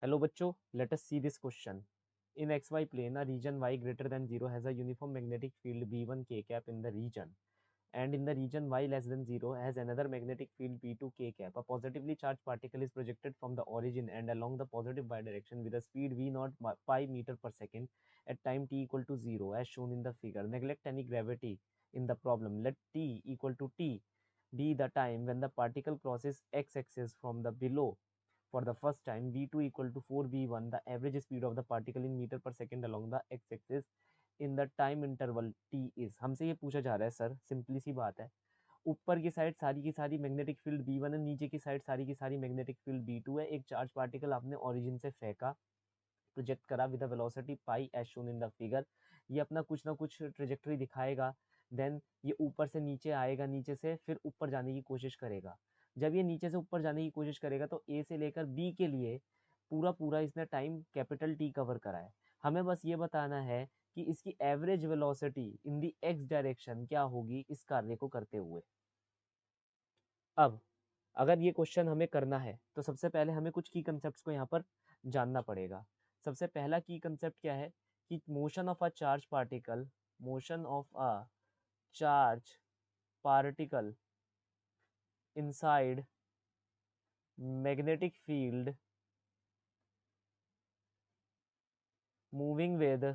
Hello बच्चों, let us see this question. In xy plane, a region y greater than 0 has a uniform magnetic field B1 k cap in the region, and in the region y less than 0 has another magnetic field B2 k cap. A positively charged particle is projected from the origin and along the positive y direction with a speed v naught pi meter per second at time t equal to 0 as shown in the figure. Neglect any gravity in the problem. Let t equal to t be the time when the particle crosses x-axis from the below. For the first time, v2 equal to 4v1, the average speed of the particle in meter per second along the x-axis in the time interval t is. हमसे ये पूछा जा रहा है sir, simply सी बात है, ऊपर की साइड सारी की सारी मैग्नेटिक फील्ड B1 है, नीचे की साइड सारी की सारी मैग्नेटिक फील्ड B2 है। एक चार्ज पार्टिकल आपने ओरिजिन से फेंका, प्रोजेक्ट करा with velocity pi as shown in the figure. ये अपना कुछ ना कुछ ट्रेजेक्टरी दिखाएगा, देन ये ऊपर से नीचे आएगा, नीचे से फिर ऊपर जाने की कोशिश करेगा। जब ये नीचे से ऊपर जाने की कोशिश करेगा तो ए से लेकर बी के लिए पूरा पूरा इसने टाइम कैपिटल टी कवर करा है। हमें बस ये बताना है कि इसकी एवरेज वेलोसिटी इन दी एक्स डायरेक्शन क्या होगी इस कार्य को करते हुए। अब अगर ये क्वेश्चन हमें करना है तो सबसे पहले हमें कुछ की कंसेप्ट्स को यहाँ पर जानना पड़ेगा। सबसे पहला की कंसेप्ट क्या है कि motion of a charge particle, motion of a charge particle inside magnetic field moving with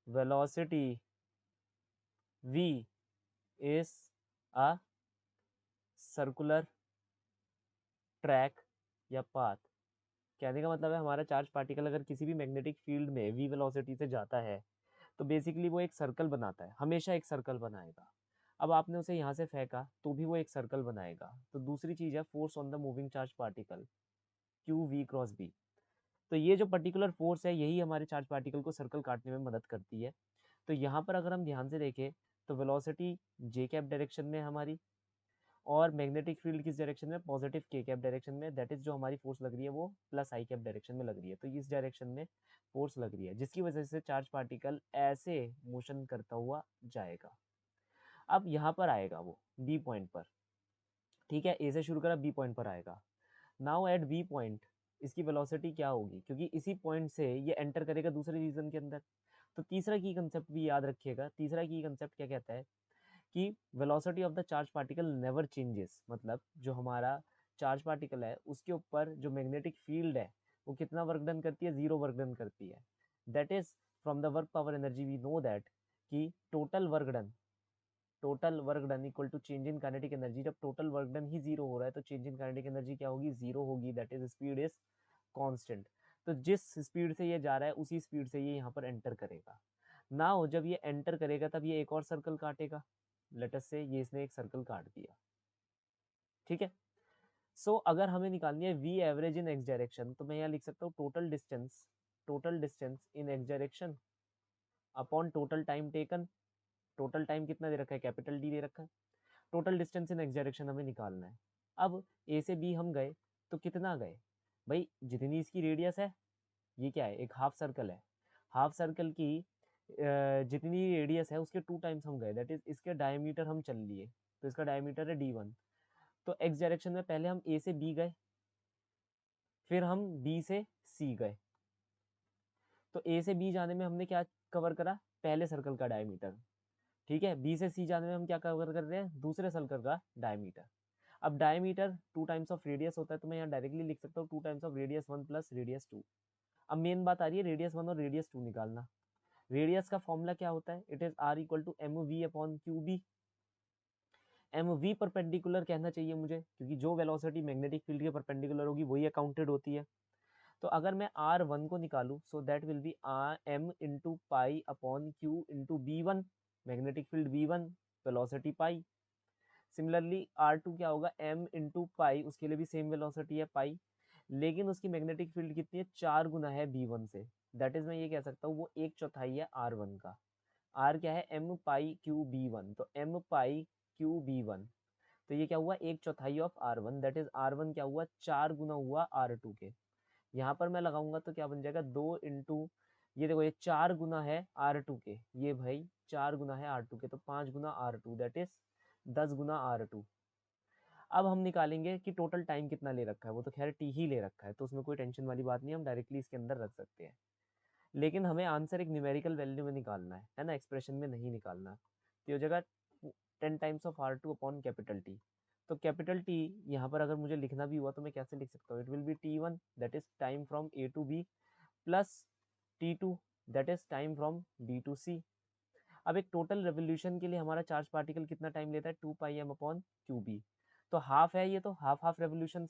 velocity v is a circular track या path। कहने का मतलब है हमारा चार्ज पार्टिकल अगर किसी भी मैग्नेटिक फील्ड में v वेलोसिटी से जाता है तो बेसिकली वो एक सर्कल बनाता है, हमेशा एक सर्कल बनाएगा। अब आपने उसे यहाँ से फेंका तो भी वो एक सर्कल बनाएगा। तो दूसरी चीज है force on the moving charge particle q v cross B. तो ये जो पर्टिकुलर फोर्स है यही हमारे चार्ज पार्टिकल को सर्कल काटने में मदद करती है। तो यहाँ पर अगर हम ध्यान से देखें तो वेलोसिटी जे कैप डायरेक्शन में हमारी, और मैग्नेटिक फील्ड किस डायरेक्शन में, पॉजिटिव के कैप डायरेक्शन में। दैट इज जो हमारी फोर्स लग रही है वो प्लस आई कैप डायरेक्शन में लग रही है। तो इस डायरेक्शन में फोर्स लग रही है जिसकी वजह से चार्ज पार्टिकल ऐसे मोशन करता हुआ जाएगा। अब यहाँ पर आएगा वो बी पॉइंट पर, ठीक है, ए से शुरू करा बी पॉइंट पर आएगा। नाउ एट बी पॉइंट इसकी वेलोसिटी क्या होगी, क्योंकि इसी पॉइंट से ये एंटर करेगा दूसरे रीजन के अंदर। तो तीसरा की कंसेप्ट भी याद रखिएगा। तीसरा की कंसेप्ट क्या कहता है कि velocity of the charge particle never changes, मतलब जो हमारा चार्ज पार्टिकल है उसके ऊपर जो मैग्नेटिक फील्ड है वो कितना वर्क डन करती है, जीरो वर्क डन करती है। That is from the work power energy we know that कि total work done equal to change in kinetic energy. जब टोटल वर्क डन ही जीरो हो रहा है तो चेंज इन काइनेटिक एनर्जी क्या होगी, जीरो होगी। That is speed is constant. तो जिस स्पीड से ये जा रहा है उसी स्पीड से ये यहाँ पर एंटर करेगा। नाउ जब ये एंटर करेगा तब ये एक और सर्कल काटेगा। लेट अस से ये इसने एक सर्कल काट दिया, ठीक है। सो अगर हमें निकालनी है v average in x direction तो मैं यहाँ लिख सकता हूँ total distance in x direction upon total time taken. Total time कितना दे रखा है, कैपिटल डी दे रखा है। Total distance in x direction हमें निकालना है। अब ए से बी हम गए तो कितना गए भाई, जितनी इसकी रेडियस है, ये क्या है, एक हाफ सर्कल है। हाफ सर्कल की जितनी रेडियस है उसके 2 टाइम्स हम गए। दैट इज इसके डायमीटर हम चल लिए, तो इसका डायमीटर है d1। तो एक्स डायरेक्शन में पहले हम ए से बी गए, फिर हम बी से सी गए। तो ए से बी जाने में हमने क्या कवर करा, पहले सर्कल का डायमीटर, ठीक है। बी से सी जाने में हम क्या कवर कर रहे हैं, दूसरे सर्कल का डायमीटर। अब डायमीटर 2 टाइम्स ऑफ रेडियस होता है तो मैं यहाँ डायरेक्टली लिख सकता हूँ 2 times of radius 1 plus radius 2। अब मेन बात आ रही है रेडियस 1 और रेडियस 2 निकालना। रेडियस का फॉर्मूला क्या होता है, it is R equal to M V upon Q B. M V perpendicular कहना चाहिए मुझे, क्योंकि जो वेलोसिटी मैग्नेटिक फील्ड के परपेंडिकुलर होगी वही अकाउंटेड होती है। तो अगर मैं आर वन को निकालूं so that will be R M into pi upon Q into B one, magnetic field B one, velocity pi. Similarly R two क्या होगा, एम इंटू पाई, उसके लिए भी सेम वेलोसिटी है पाई, लेकिन उसकी मैग्नेटिक फील्ड कितनी है, 4 गुना है बी वन से। दैट इज मैं ये कह सकता हूँ वो 1/4 है आर वन का। आर क्या है, M pi Q B one, तो M pi Q B one, तो ये क्या हुआ 1/4 of R one. That is R one क्या हुआ, 4 गुना हुआ आर टू के। यहाँ पर मैं लगाऊंगा तो क्या बन जाएगा, 2 इंटू, ये देखो ये 4 गुना है आर टू के, ये भाई 4 गुना है आर टू के, तो 5 गुना आर टू, दैट इज 10 गुना आर टू। अब हम निकालेंगे कि टोटल टाइम कितना ले रखा है, वो तो खैर टी ही ले रखा है, तो उसमें कोई टेंशन वाली बात नहीं, हम डायरेक्टली इसके अंदर रख सकते हैं। लेकिन हमें आंसर एक न्यूमेरिकल वैल्यू में निकालना है ना, एक्सप्रेशन में नहीं निकालना। तो ये जगह 10 times of R2 upon capital T। तो कैपिटल टी यहाँ पर अगर मुझे लिखना भी हुआ तो मैं कैसे लिख सकता हूँ, it will be T1 that is time from A to B plus T2 that is time from B to C। अब एक टोटल रेवोल्यूशन के लिए हमारा चार्ज पार्टिकल कितना टाइम लेता है, 2πm/qb। तो हाफ है ये, तो हाफ हाफ रेवोल्यूशन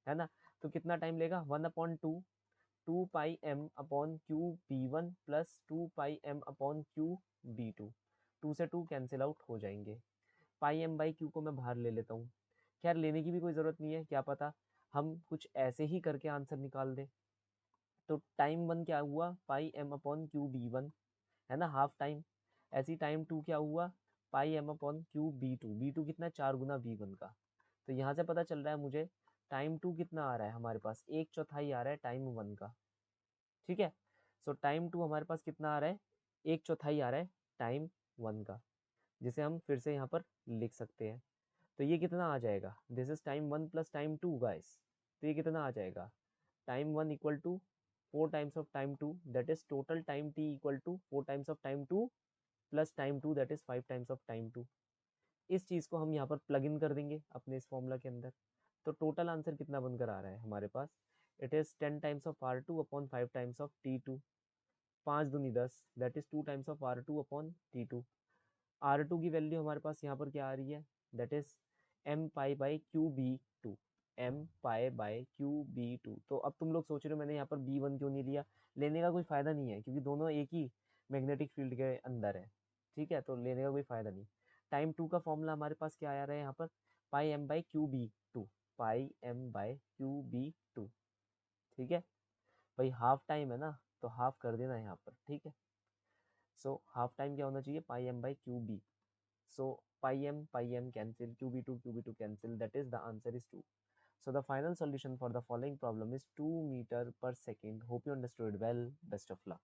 है ना। तो कितना टाइम लेगा, 1/2 2πm/qb1 प्लस 2πm/qb2। 2 से 2 कैंसिल आउट हो जाएंगे। πm/q को मैं बाहर ले लेता हूँ। खैर लेने की भी कोई ज़रूरत नहीं है, क्या पता हम कुछ ऐसे ही करके आंसर निकाल दें। तो टाइम 1 क्या हुआ, πm/qb1 है ना, हाफ टाइम। ऐसी टाइम 2 क्या हुआ, πm/qb2। b2 कितना, 4 गुना b1 का। तो यहाँ से पता चल रहा है मुझे टाइम 2 कितना आ रहा है हमारे पास, 1/4 आ रहा है टाइम 1 का। ठीक है, सो टाइम 2 हमारे पास कितना आ रहा है, 1/4 आ रहा है टाइम 1 का, जिसे हम फिर से यहाँ पर लिख सकते हैं। तो ये कितना आ जाएगा, this is time 1 plus time 2 guys. तो ये कितना आ जाएगा, time 1 equal to 4 times of time 2 that is total time t equal to 4 times of time 2 plus time 2 that is 5 times of time 2। इस चीज़ को हम यहाँ पर प्लग इन कर देंगे अपने इस फॉर्मूला के अंदर। तो टोटल आंसर कितना बनकर आ रहा है हमारे पास, it is 10 times of R2 upon 5 times of T2। 5 दूनी 10 that is 2 times of R2 upon T2। R2 की वैल्यू हमारे पास यहाँ पर क्या आ रही है, that is m π/qb2। m π/qb2। तो अब तुम लोग सोच रहे हो मैंने यहाँ पर B1 क्यों नहीं लिया, लेने का कोई फ़ायदा नहीं है क्योंकि दोनों एक ही मैग्नेटिक फील्ड के अंदर है। ठीक है, तो लेने का कोई फ़ायदा नहीं। टाइम 2 का फॉर्मूला हमारे पास क्या आ रहा है यहाँ पर, πm/qb2। πm/qb2। ठीक है भाई, हाफ टाइम है ना, तो हाफ कर देना यहाँ पर। ठीक है, सो हाफ टाइम क्या होना चाहिए, πm/qb। so pi m cancel, qb2 cancel, that is the answer is 2. So the final solution for the following problem is 2 meter per second. Hope you understood well. Best of luck.